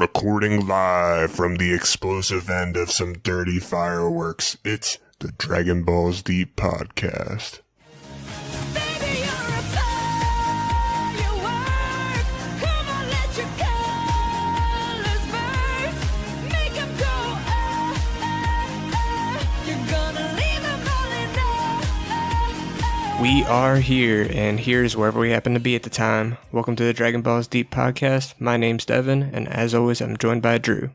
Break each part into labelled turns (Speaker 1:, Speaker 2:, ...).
Speaker 1: Recording live from the explosive end of some dirty fireworks, it's the Dragon Balls Deep podcast.
Speaker 2: Baby, you're a firework. Come on, let your colors burst. Make 'em go, You're gonna leave 'em all in
Speaker 3: We are here, and here's wherever we happen to be at the time. Welcome to the Dragon Balls Deep podcast. My name's Devin, and as always, I'm joined by Drew.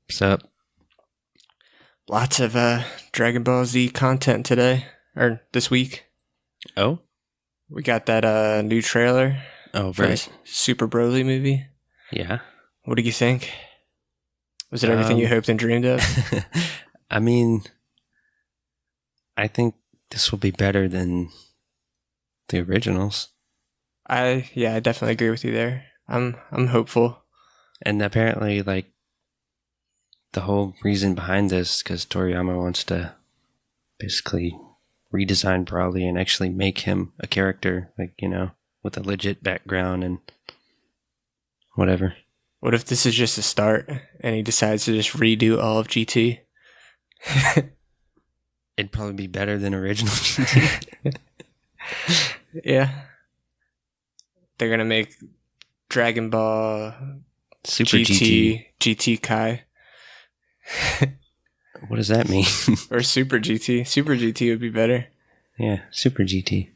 Speaker 4: What's up?
Speaker 3: Lots of Dragon Ball Z content today, or this week.
Speaker 4: Oh?
Speaker 3: We got that new trailer
Speaker 4: Oh,
Speaker 3: for
Speaker 4: right.
Speaker 3: the Super Broly movie.
Speaker 4: Yeah.
Speaker 3: What did you think? Was it everything you hoped and dreamed of?
Speaker 4: I mean, I think this will be better than the originals.
Speaker 3: I definitely agree with you there. I'm hopeful.
Speaker 4: And apparently, like, the whole reason behind this, because Toriyama wants to basically redesign Broly and actually make him a character, like, you know, with a legit background and whatever.
Speaker 3: What if this is just a start, and he decides to just redo all of GT?
Speaker 4: It'd probably be better than original GT.
Speaker 3: Yeah. They're going to make Dragon Ball
Speaker 4: Super GT.
Speaker 3: GT Kai.
Speaker 4: What does that mean?
Speaker 3: Or Super GT. Super GT would be better.
Speaker 4: Yeah, Super GT.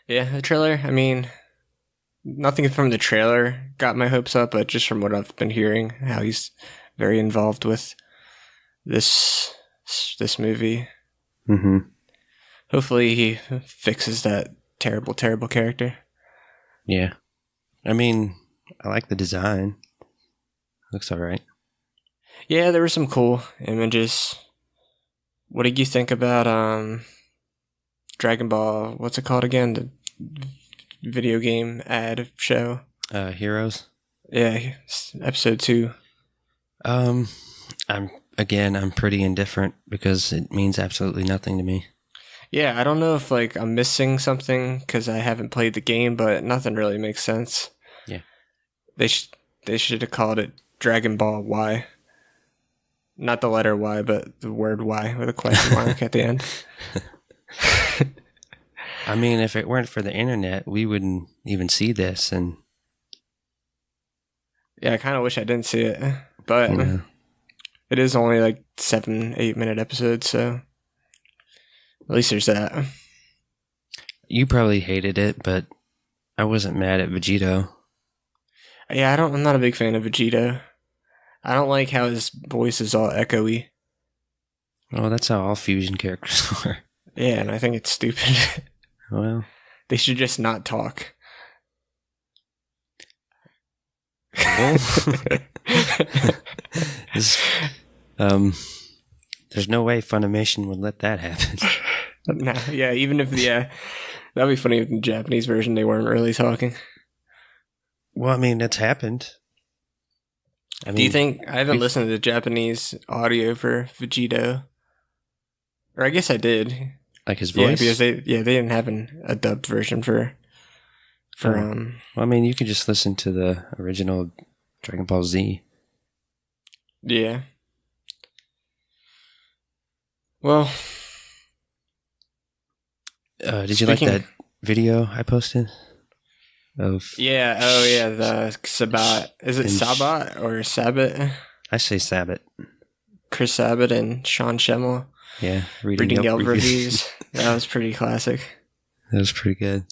Speaker 3: Yeah, the trailer, I mean, nothing from the trailer got my hopes up, but just from what I've been hearing, how he's very involved with this movie.
Speaker 4: Mm-hmm.
Speaker 3: Hopefully he fixes that terrible, terrible character.
Speaker 4: Yeah. I mean, I like the design. Looks alright.
Speaker 3: Yeah, there were some cool images. What did you think about Dragon Ball? What's it called again? The video game ad show.
Speaker 4: Heroes?
Speaker 3: Yeah, episode 2.
Speaker 4: I'm pretty indifferent because it means absolutely nothing to me.
Speaker 3: Yeah, I don't know if like I'm missing something because I haven't played the game, but nothing really makes sense.
Speaker 4: Yeah.
Speaker 3: They should have called it Dragon Ball Y. Not the letter Y, but the word Y with a question mark at the end.
Speaker 4: I mean, if it weren't for the internet, we wouldn't even see this. And
Speaker 3: Yeah, I kind of wish I didn't see it, but
Speaker 4: you know,
Speaker 3: it is only like 7-8 minute episodes, so at least there's that.
Speaker 4: you probably hated it, but I wasn't mad at Vegeta.
Speaker 3: Yeah, I'm not a big fan of Vegeta. I don't like how his voice is all echoey.
Speaker 4: Oh, that's how all fusion characters are.
Speaker 3: Yeah, and I think it's stupid.
Speaker 4: Well,
Speaker 3: They should just not talk.
Speaker 4: this, there's no way Funimation would let that happen.
Speaker 3: No, yeah, even if that'd be funny if in the Japanese version they weren't really talking.
Speaker 4: Well, I mean, that's happened.
Speaker 3: Do you think I haven't listened to the Japanese audio for Vegeta? Or I guess I did.
Speaker 4: like his
Speaker 3: Yeah,
Speaker 4: voice?
Speaker 3: because they didn't have a dubbed version for
Speaker 4: Well, I mean, you could just listen to the original Dragon Ball Z.
Speaker 3: yeah. Well,
Speaker 4: Did you like that video I posted? Of
Speaker 3: yeah, the Sabat. Is it
Speaker 4: And
Speaker 3: Sabat or Sabat?
Speaker 4: I say Sabbath.
Speaker 3: Chris Sabat and Sean Schemmel
Speaker 4: Yeah,
Speaker 3: reading Yelp reviews. That was pretty classic.
Speaker 4: That was pretty good.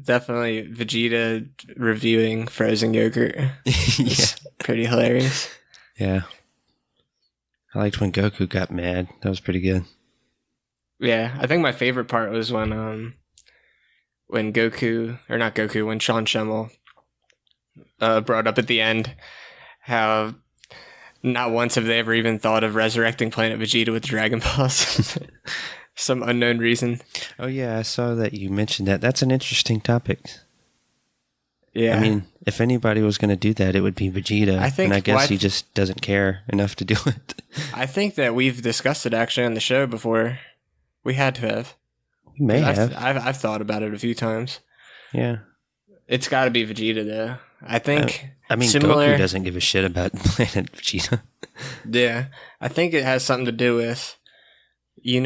Speaker 3: Definitely Vegeta reviewing frozen yogurt.
Speaker 4: Yeah.
Speaker 3: It's pretty hilarious.
Speaker 4: Yeah. I liked when Goku got mad. That was pretty good.
Speaker 3: Yeah, I think my favorite part was when when Sean Schemmel brought up at the end how not once have they ever even thought of resurrecting Planet Vegeta with Dragon Balls. Some unknown reason.
Speaker 4: Oh, yeah, I saw that you mentioned that. That's an interesting topic.
Speaker 3: Yeah.
Speaker 4: I mean, if anybody was going to do that, it would be Vegeta. And I guess he just doesn't care enough to do it.
Speaker 3: I think that we've discussed it actually on the show before. We had to have.
Speaker 4: We may have.
Speaker 3: I've thought about it a few times.
Speaker 4: Yeah.
Speaker 3: It's got to be Vegeta, though. I think
Speaker 4: I mean,
Speaker 3: similar.
Speaker 4: Goku doesn't give a shit about Planet Vegeta.
Speaker 3: Yeah, I think it has something to do with, when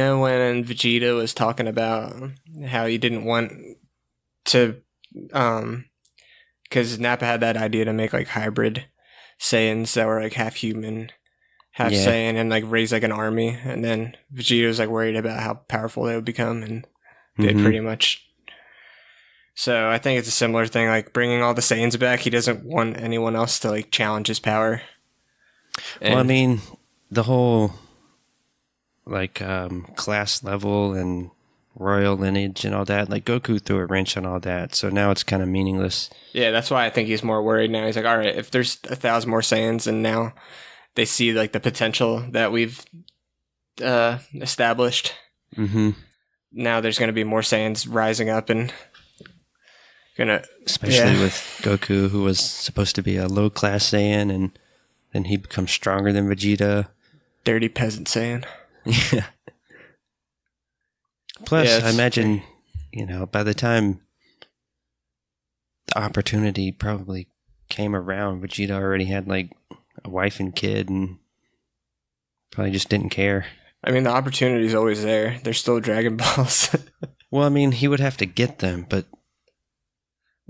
Speaker 3: Vegeta was talking about how he didn't want to, because Nappa had that idea to make like hybrid Saiyans that were like half human, half
Speaker 4: Yeah.
Speaker 3: Saiyan, and like raise like an army, and then Vegeta was like worried about how powerful they would become, and they
Speaker 4: Mhm.
Speaker 3: pretty much. So I think it's a similar thing, like bringing all the Saiyans back. He doesn't want anyone else to like challenge his power.
Speaker 4: Well, I
Speaker 3: And-
Speaker 4: mean, the whole like class level and royal lineage and all that, like Goku threw a wrench on all that, so now it's kind of meaningless.
Speaker 3: yeah, that's why I think he's more worried now. He's like, all right, if there's 1,000 more Saiyans, and now they see like the potential that we've established.
Speaker 4: Mm-hmm.
Speaker 3: Now there's going to be more Saiyans rising up and gonna,
Speaker 4: Especially
Speaker 3: Yeah.
Speaker 4: with Goku, who was supposed to be a low class Saiyan, and then he becomes stronger than Vegeta.
Speaker 3: dirty peasant Saiyan.
Speaker 4: Yeah. Plus,
Speaker 3: Yeah,
Speaker 4: I
Speaker 3: it's-
Speaker 4: imagine, by the time the opportunity probably came around, Vegeta already had like a wife and kid, and probably just didn't care.
Speaker 3: I mean, the opportunity's always there. There's still Dragon Balls.
Speaker 4: Well, I mean, he would have to get them, but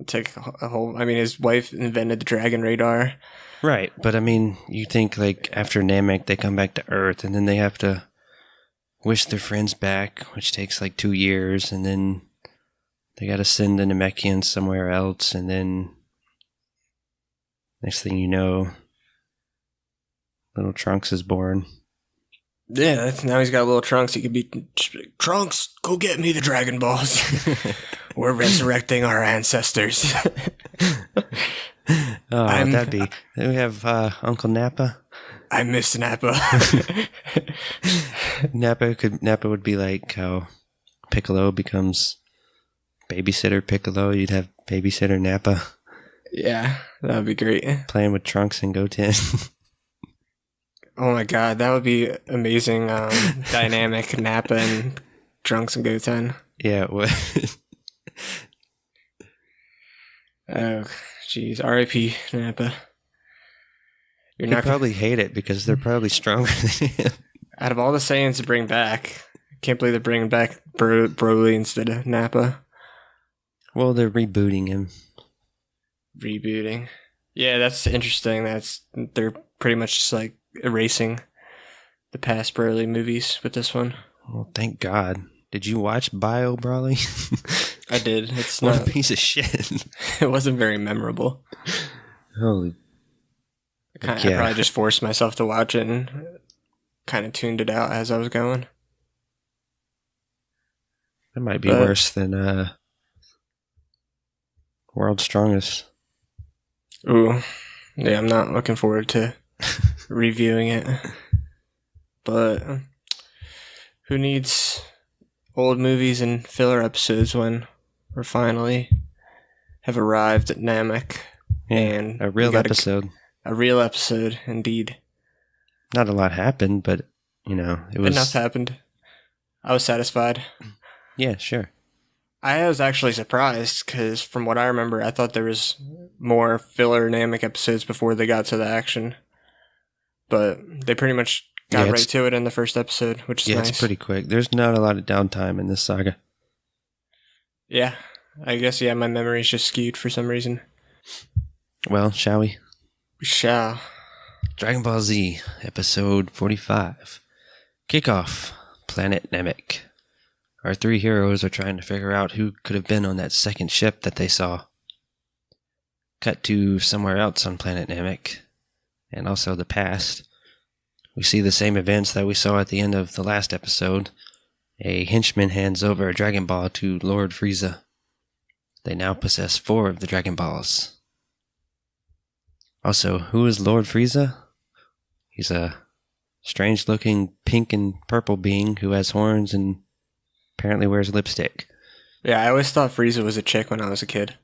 Speaker 3: Take a whole. I mean, his wife invented the Dragon Radar.
Speaker 4: right. But I mean, you think like after Namek, they come back to Earth, and then they have to wish their friends back, which takes like 2 years, and then they got to send the Namekians somewhere else, and then next thing you know, little Trunks is born.
Speaker 3: Yeah, now he's got little Trunks. He could be Trunks. Go get me the Dragon Balls. We're resurrecting our ancestors.
Speaker 4: Oh,
Speaker 3: I'm-
Speaker 4: that'd be. Then we have Uncle Nappa.
Speaker 3: I miss Nappa.
Speaker 4: Nappa would be like how Piccolo becomes babysitter Piccolo. You'd have babysitter Nappa
Speaker 3: Yeah, that would be great.
Speaker 4: playing with Trunks and Goten.
Speaker 3: Oh my god, that would be amazing. Dynamic Nappa and Trunks and Goten.
Speaker 4: Yeah, it would.
Speaker 3: Oh, jeez. R.I.P. Nappa. You're
Speaker 4: He'd
Speaker 3: not
Speaker 4: probably hate it because they're probably stronger than him.
Speaker 3: out of all the Saiyans to bring back. I can't believe they're bringing back Broly instead of Nappa.
Speaker 4: Well, they're rebooting him.
Speaker 3: Rebooting. Yeah, that's interesting. They're pretty much just like erasing the past Broly movies with this one.
Speaker 4: Well, thank God. Did you watch Bio Brawly?
Speaker 3: I did. It's
Speaker 4: What a
Speaker 3: not.
Speaker 4: piece of shit.
Speaker 3: It wasn't very memorable.
Speaker 4: Holy.
Speaker 3: I
Speaker 4: Yeah.
Speaker 3: probably just forced myself to watch it and kind of tuned it out as I was going.
Speaker 4: That might be
Speaker 3: But-
Speaker 4: worse than World's Strongest.
Speaker 3: Ooh, yeah, I'm not looking forward to reviewing it. But who needs old movies and filler episodes when we're finally have arrived at Namek? And
Speaker 4: A real
Speaker 3: we gotta-
Speaker 4: episode.
Speaker 3: A real episode, indeed.
Speaker 4: Not a lot happened, but, it was...
Speaker 3: Enough happened. I was satisfied.
Speaker 4: Yeah, sure.
Speaker 3: I was actually surprised because, from what I remember, I thought there was more filler Namek episodes before they got to the action. But they pretty much got
Speaker 4: Yeah,
Speaker 3: right
Speaker 4: it's-
Speaker 3: to it in the first episode, which is
Speaker 4: Yeah,
Speaker 3: nice.
Speaker 4: it's pretty quick. There's not a lot of downtime in this saga.
Speaker 3: Yeah, I guess, yeah, my memory's just skewed for some reason.
Speaker 4: Well, shall we?
Speaker 3: We shall.
Speaker 4: Dragon Ball Z, episode 45. Kickoff, Planet Namek. Our three heroes are trying to figure out who could have been on that second ship that they saw. Cut to somewhere else on Planet Namek, and also the past. We see the same events that we saw at the end of the last episode. A henchman hands over a Dragon Ball to Lord Frieza. They now possess 4 of the Dragon Balls. Also, who is Lord Frieza? He's a strange-looking pink and purple being who has horns and apparently wears lipstick.
Speaker 3: Yeah, I always thought Frieza was a chick when I was a kid.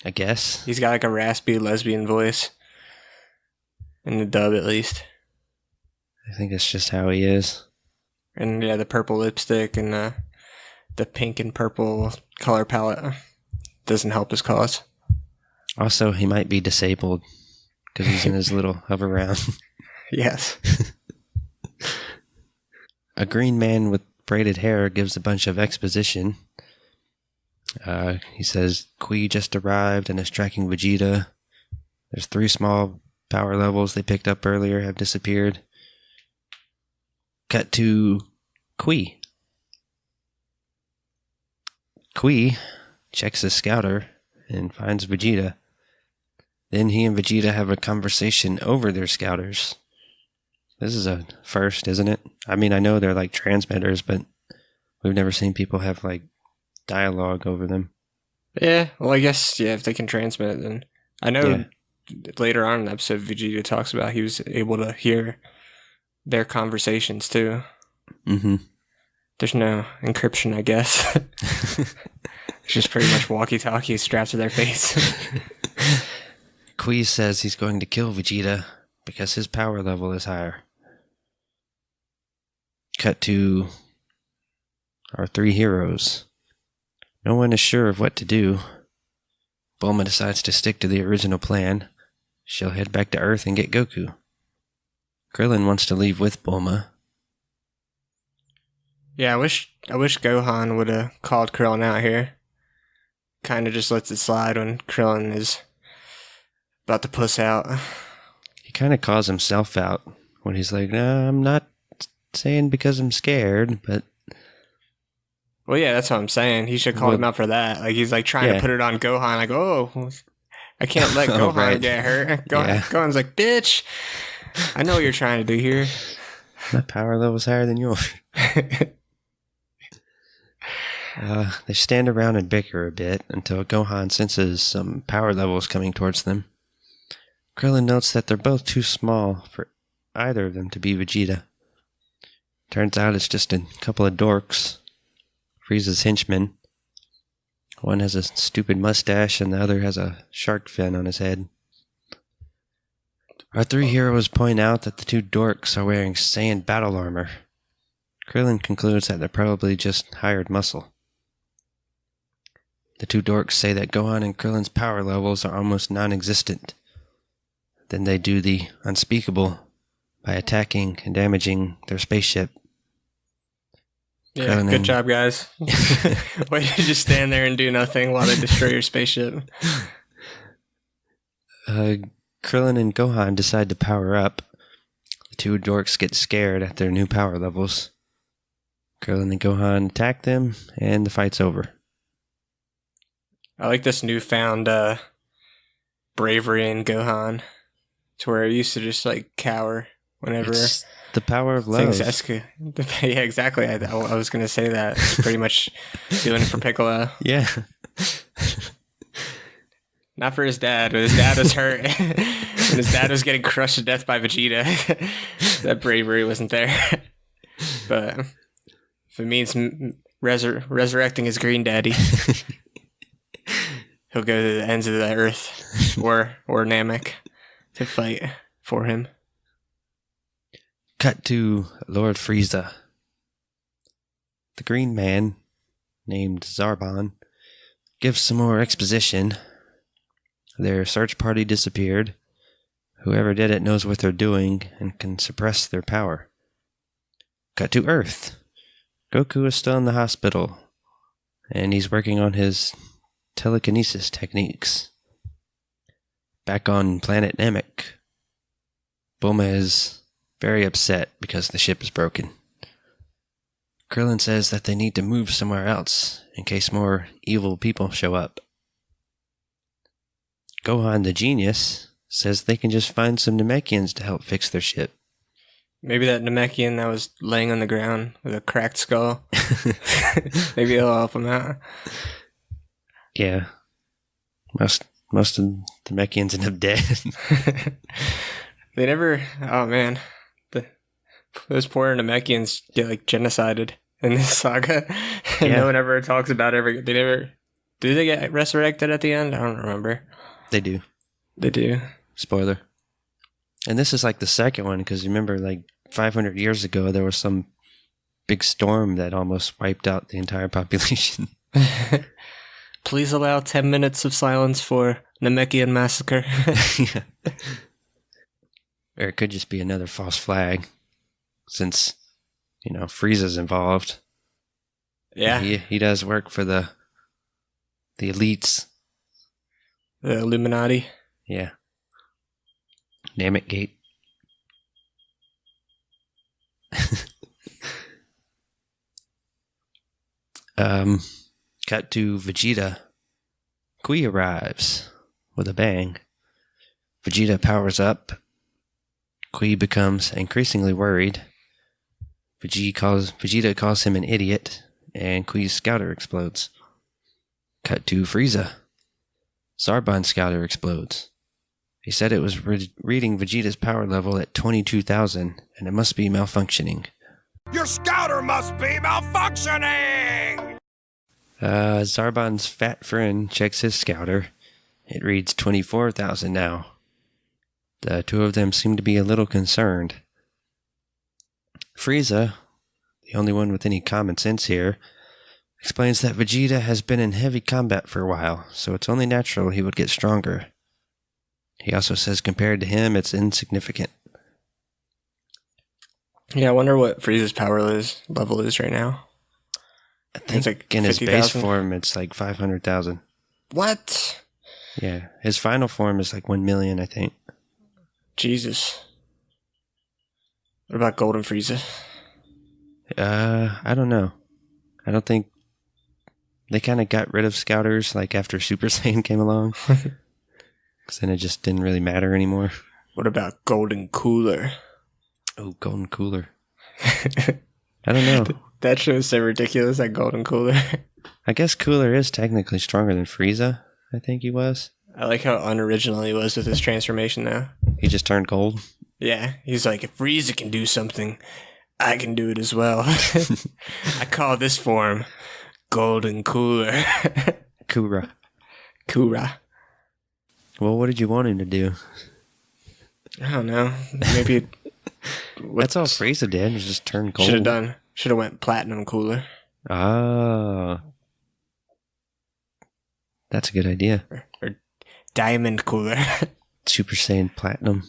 Speaker 4: I guess.
Speaker 3: He's got like a raspy lesbian voice. In the dub, at least.
Speaker 4: I think that's just how he is.
Speaker 3: And yeah, the purple lipstick and the pink and purple color palette doesn't help his cause.
Speaker 4: Also, he might be disabled because he's in his little hover round.
Speaker 3: Yes.
Speaker 4: A green man with braided hair gives a bunch of exposition. He says, Kui just arrived and is tracking Vegeta. There's 3 small power levels they picked up earlier have disappeared. Cut to Kui. Kui checks his scouter and finds Vegeta. Then he and Vegeta have a conversation over their scouters. This is a first, isn't it? I mean, I know they're like transmitters, but we've never seen people have like dialogue over them.
Speaker 3: Yeah, well, I guess, yeah, if they can transmit, then... I know later on in the episode, Vegeta talks about he was able to hear their conversations, too.
Speaker 4: Mm-hmm.
Speaker 3: There's no encryption, I guess. It's just pretty much walkie-talkies strapped to their face.
Speaker 4: Kui says he's going to kill Vegeta because his power level is higher. Cut to our 3 heroes. No one is sure of what to do. Bulma decides to stick to the original plan. She'll head back to Earth and get Goku. Krillin wants to leave with Bulma.
Speaker 3: Yeah, I wish Gohan would have called Krillin out here. Kind of just lets it slide when Krillin is about to puss out.
Speaker 4: He kind of calls himself out when he's like, "No, I'm not saying because I'm scared, but..."
Speaker 3: Well, yeah, that's what I'm saying. He should call him out for that. Like, he's like trying to put it on Gohan. Like, oh, I can't let
Speaker 4: Oh,
Speaker 3: Gohan
Speaker 4: right.
Speaker 3: get hurt. Gohan's like, bitch, I know what you're trying to do here.
Speaker 4: My power level's higher than yours. They stand around and bicker a bit until Gohan senses some power levels coming towards them. Krillin notes that they're both too small for either of them to be Vegeta. Turns out it's just a couple of dorks. Frieza's henchmen. One has a stupid mustache and the other has a shark fin on his head. Our 3 heroes point out that the 2 dorks are wearing Saiyan battle armor. Krillin concludes that they're probably just hired muscle. The 2 dorks say that Gohan and Krillin's power levels are almost non-existent. Then they do the unspeakable by attacking and damaging their spaceship.
Speaker 3: Yeah,
Speaker 4: Krillin
Speaker 3: good
Speaker 4: and-
Speaker 3: job, guys. Why did you just stand there and do nothing while they destroy your spaceship?
Speaker 4: Krillin and Gohan decide to power up. The 2 dorks get scared at their new power levels. Krillin and Gohan attack them, and the fight's over.
Speaker 3: I like this newfound bravery in Gohan, to where he used to just like cower whenever
Speaker 4: It's the power of love.
Speaker 3: things escalate. Yeah, exactly. I was gonna say that. It's pretty much doing it for Piccolo,
Speaker 4: Yeah.
Speaker 3: not for his dad. But his dad was hurt, and his dad was getting crushed to death by Vegeta. That bravery wasn't there. But if it means resurrecting his green daddy, he'll go to the ends of the earth or Namek to fight for him.
Speaker 4: Cut to Lord Frieza. The green man, named Zarbon, gives some more exposition. Their search party disappeared. Whoever did it knows what they're doing and can suppress their power. Cut to Earth. Goku is still in the hospital, and he's working on his telekinesis techniques. Back on planet Namek, Bulma is very upset because the ship is broken. Krillin says that they need to move somewhere else in case more evil people show up. Gohan the genius says they can just find some Namekians to help fix their ship.
Speaker 3: Maybe that Namekian that was laying on the ground with a cracked skull. Maybe it'll help him out.
Speaker 4: Yeah. Most of the Namekians end up dead.
Speaker 3: They never. Oh man, those poor Namekians get like genocided in this saga, and
Speaker 4: Yeah.
Speaker 3: no one ever talks about it. They never. Do they get resurrected at the end? I don't remember.
Speaker 4: They do.
Speaker 3: They do.
Speaker 4: Spoiler. And this is like the second one, because remember, like 500 years ago, there was some big storm that almost wiped out the entire population.
Speaker 3: Please allow 10 minutes of silence for Namekian massacre.
Speaker 4: Yeah. Or it could just be another false flag, since, Frieza's involved.
Speaker 3: Yeah,
Speaker 4: He does work for the elites.
Speaker 3: the Illuminati.
Speaker 4: Yeah. Namek Gate. Cut to Vegeta. Kui arrives with a bang. Vegeta powers up. Kui becomes increasingly worried. Vegeta calls him an idiot, and Kui's scouter explodes. Cut to Frieza. Zarbon's scouter explodes. He said it was reading Vegeta's power level at 22,000, and it must be malfunctioning.
Speaker 5: Your scouter must be malfunctioning!
Speaker 4: Zarbon's fat friend checks his scouter. It reads 24,000 now. The two of them seem to be a little concerned. Frieza, the only one with any common sense here, explains that Vegeta has been in heavy combat for a while, so it's only natural he would get stronger. He also says compared to him, it's insignificant.
Speaker 3: Yeah, I wonder what Frieza's power level is right now.
Speaker 4: I think
Speaker 3: like
Speaker 4: in his
Speaker 3: 50,000?
Speaker 4: base form, it's like 500,000.
Speaker 3: What?
Speaker 4: Yeah, his final form is like 1 million, I think.
Speaker 3: Jesus. What about Golden Frieza?
Speaker 4: I don't know. I don't think they kind of got rid of scouters like after Super Saiyan came along. Because then it just didn't really matter anymore.
Speaker 3: What about Golden Cooler?
Speaker 4: Oh, Golden Cooler. I don't know.
Speaker 3: That show is so ridiculous, that Golden Cooler.
Speaker 4: I guess Cooler is technically stronger than Frieza. I think he was.
Speaker 3: I like how unoriginal he was with his transformation, though.
Speaker 4: He just turned gold.
Speaker 3: Yeah, he's like, if Frieza can do something, I can do it as well. I call this form Golden Cooler.
Speaker 4: Kura.
Speaker 3: Kura.
Speaker 4: Well, what did you want him to do?
Speaker 3: I don't know. Maybe
Speaker 4: That's all Frieza did, was just turn gold.
Speaker 3: Should have went Platinum Cooler.
Speaker 4: Ah. That's a good idea.
Speaker 3: Or Diamond Cooler.
Speaker 4: Super Saiyan Platinum.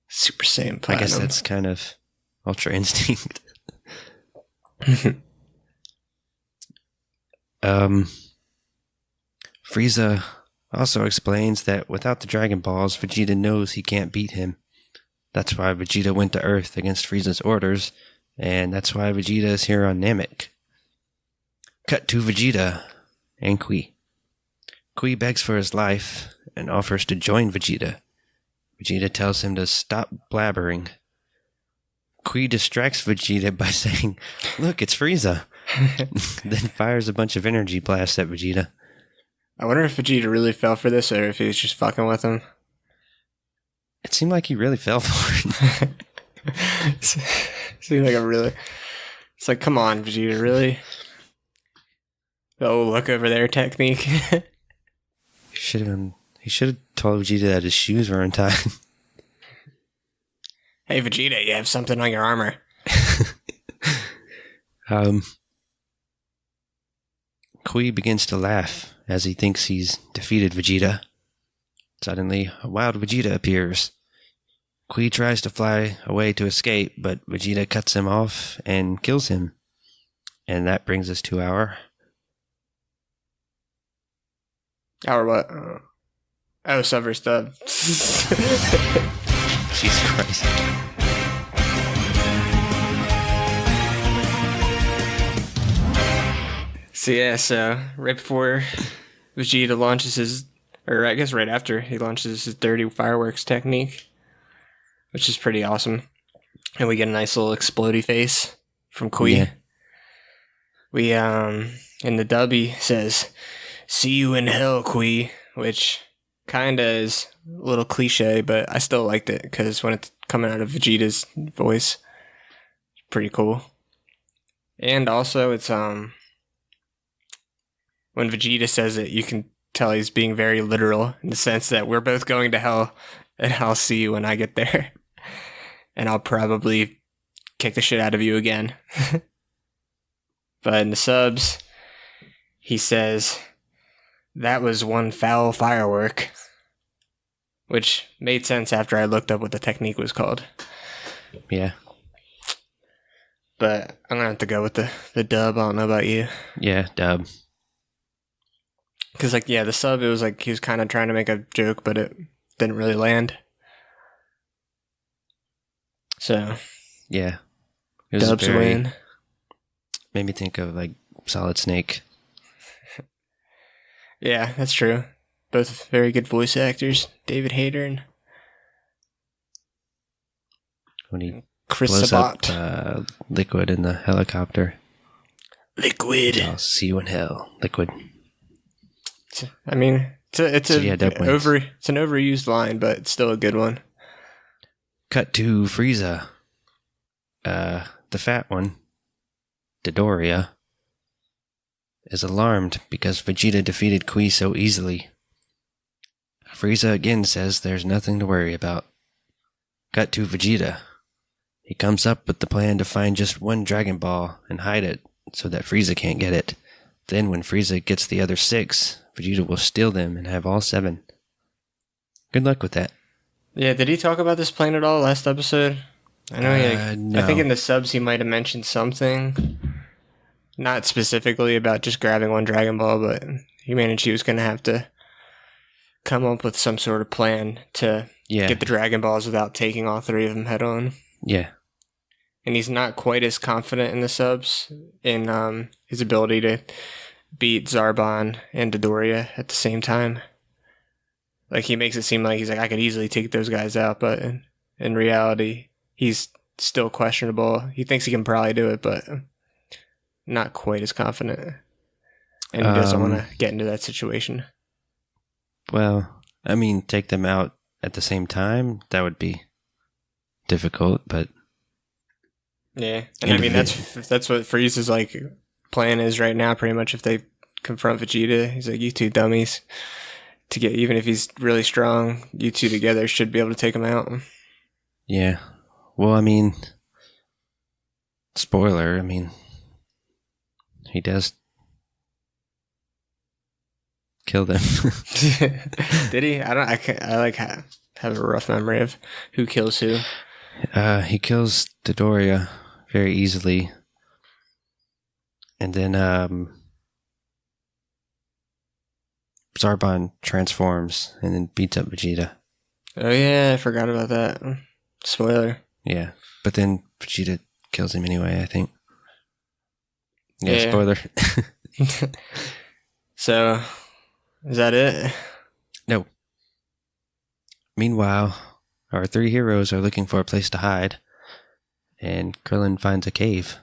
Speaker 3: Super Saiyan Platinum.
Speaker 4: I guess that's kind of Ultra Instinct. Frieza also explains that without the Dragon Balls, Vegeta knows he can't beat him. That's why Vegeta went to Earth against Frieza's orders, and that's why Vegeta is here on Namek. Cut to Vegeta and Kui. Kui begs for his life and offers to join Vegeta. Vegeta tells him to stop blabbering. Kui distracts Vegeta by saying, "Look, it's Frieza." Then fires a bunch of energy blasts at Vegeta.
Speaker 3: I wonder if Vegeta really fell for this or if he was just fucking with him.
Speaker 4: It seemed like he really fell for it.
Speaker 3: Seemed like a really... It's like, come on, Vegeta, really? Oh, look over there technique.
Speaker 4: He should have told Vegeta that his shoes were untied.
Speaker 3: Hey, Vegeta, you have something on your armor.
Speaker 4: Kui begins to laugh as he thinks he's defeated Vegeta. Suddenly, a wild Vegeta appears. Kui tries to fly away to escape, but Vegeta cuts him off and kills him. And that brings us to our...
Speaker 3: Or what? Oh, Sever Stub.
Speaker 4: Jesus Christ.
Speaker 3: So right before Vegeta launches his, or I guess right after he launches his dirty fireworks technique, which is pretty awesome. And we get a nice little explodey face from Kui.
Speaker 4: Yeah.
Speaker 3: We, in the dub, he says, "See you in hell, Kui," which kinda is a little cliche, but I still liked it because when it's coming out of Vegeta's voice, it's pretty cool. And also, it's, when Vegeta says it, you can tell he's being very literal in the sense that we're both going to hell and I'll see you when I get there. And I'll probably kick the shit out of you again. But in the subs, he says, that was one foul firework. Which made sense after I looked up what the technique was called.
Speaker 4: Yeah.
Speaker 3: But I'm going to have to go with the dub. I don't know about you.
Speaker 4: Yeah, dub.
Speaker 3: Because, like, yeah, the sub, it was like he was kind of trying to make a joke, but it didn't really land. So,
Speaker 4: Yeah. It was
Speaker 3: dubs win.
Speaker 4: Made me think of, like, Solid Snake.
Speaker 3: Yeah, that's true. Both very good voice actors, David Hayter and
Speaker 4: When he
Speaker 3: Chris
Speaker 4: blows
Speaker 3: Sabat.
Speaker 4: up Liquid in the helicopter.
Speaker 3: Liquid.
Speaker 4: I'll see you in hell, Liquid.
Speaker 3: I mean, it's
Speaker 4: So, yeah, dub wins.
Speaker 3: it's an overused line, but it's still a good one.
Speaker 4: Cut to Frieza. The fat one, Dodoria, is alarmed because Vegeta defeated Kui so easily. Frieza again says there's nothing to worry about. Cut to Vegeta. He comes up with the plan to find just one Dragon Ball and hide it so that Frieza can't get it. Then when Frieza gets the other 6, Vegeta will steal them and have all 7. Good luck with that.
Speaker 3: Yeah, did he talk about this plan at all last episode? I know
Speaker 4: No.
Speaker 3: I think in the subs he might have mentioned something. Not specifically about just grabbing one Dragon Ball, but he managed he was going to have to come up with some sort of plan to
Speaker 4: Yeah.
Speaker 3: get the Dragon Balls without taking all 3 of them head on.
Speaker 4: Yeah.
Speaker 3: And he's not quite as confident in the subs in his ability to beat Zarbon and Dodoria at the same time. Like, he makes it seem like he's like, I could easily take those guys out, but in reality, he's still questionable. He thinks he can probably do it, but not quite as confident. And he doesn't want to get into that situation.
Speaker 4: Well, I mean, take them out at the same time, that would be difficult, but
Speaker 3: Yeah. And I mean, that's what Frieza's like plan is right now, pretty much. If they confront Vegeta, he's like, you two dummies. To get, even if he's really strong, you two together should be able to take him out.
Speaker 4: yeah. Well, I mean, spoiler, I mean, he does kill them.
Speaker 3: Did he? I like have a rough memory of who kills who.
Speaker 4: He kills Dodoria very easily. And then Zarbon transforms and then beats up Vegeta.
Speaker 3: Oh yeah, I forgot about that. Spoiler.
Speaker 4: Yeah. But then Vegeta kills him anyway, I think. Yeah,
Speaker 3: Yeah.
Speaker 4: spoiler.
Speaker 3: So, is that it?
Speaker 4: No. Meanwhile, our 3 heroes are looking for a place to hide, and Krillin finds a cave.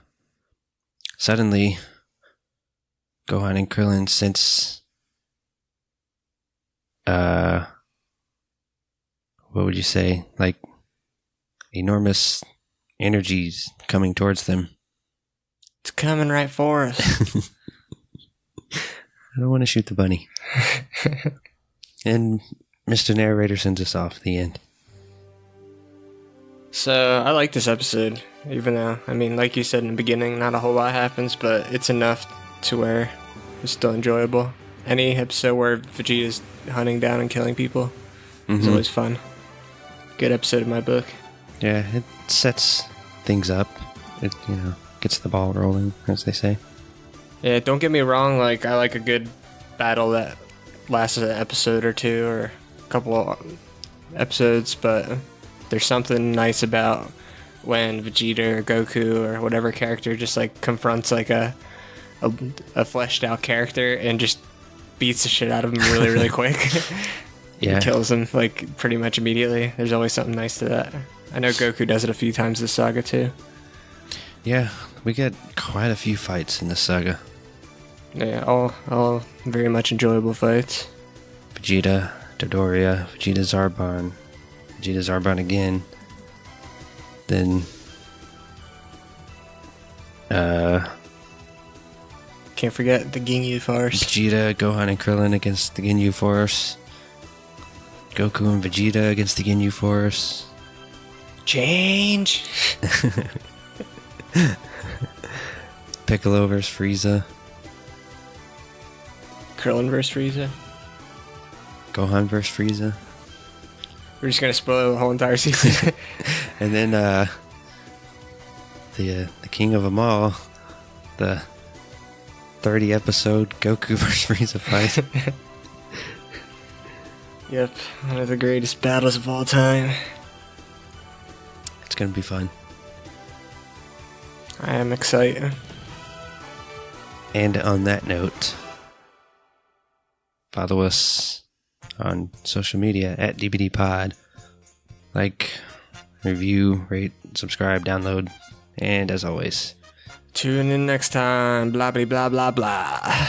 Speaker 4: Suddenly, Gohan and Krillin sense what would you say? Like enormous energies coming towards them.
Speaker 3: It's coming right for us.
Speaker 4: I don't want to shoot the bunny. And Mr. Narrator sends us off. The end.
Speaker 3: So, I like this episode, even though, I mean, like you said in the beginning, not a whole lot happens, but it's enough to where it's still enjoyable. Any episode where Vegeta's hunting down and killing people is
Speaker 4: Mhm.
Speaker 3: always fun. Good episode of my book.
Speaker 4: Yeah, it sets things up. It, gets the ball rolling, as they say.
Speaker 3: Yeah, don't get me wrong, like, I like a good battle that lasts an episode or two or a couple of episodes, but there's something nice about when Vegeta or Goku or whatever character just like confronts like a fleshed out character and just beats the shit out of him really, really quick.
Speaker 4: Yeah.
Speaker 3: Kills him like pretty much immediately. There's always something nice to that. I know Goku does it a few times this saga too.
Speaker 4: Yeah, we get quite a few fights in this saga.
Speaker 3: Yeah, all very much enjoyable fights.
Speaker 4: Vegeta, Dodoria, Vegeta Zarbon, Vegeta Zarbon again. Then,
Speaker 3: Can't forget the Ginyu Force.
Speaker 4: Vegeta, Gohan, and Krillin against the Ginyu Force. Goku and Vegeta against the Ginyu Force.
Speaker 3: Change.
Speaker 4: Piccolo vs. Frieza.
Speaker 3: Krillin versus Frieza.
Speaker 4: Gohan versus Frieza.
Speaker 3: We're just gonna spoil the whole entire season.
Speaker 4: And then the king of them all, the 30 episode Goku versus Frieza fight.
Speaker 3: Yep, one of the greatest battles of all time.
Speaker 4: It's gonna be fun.
Speaker 3: I am excited.
Speaker 4: And on that note, follow us on social media at DBD Pod. Like, review, rate, subscribe, download, and as always,
Speaker 3: Tune in next time. Blah blah blah blah blah.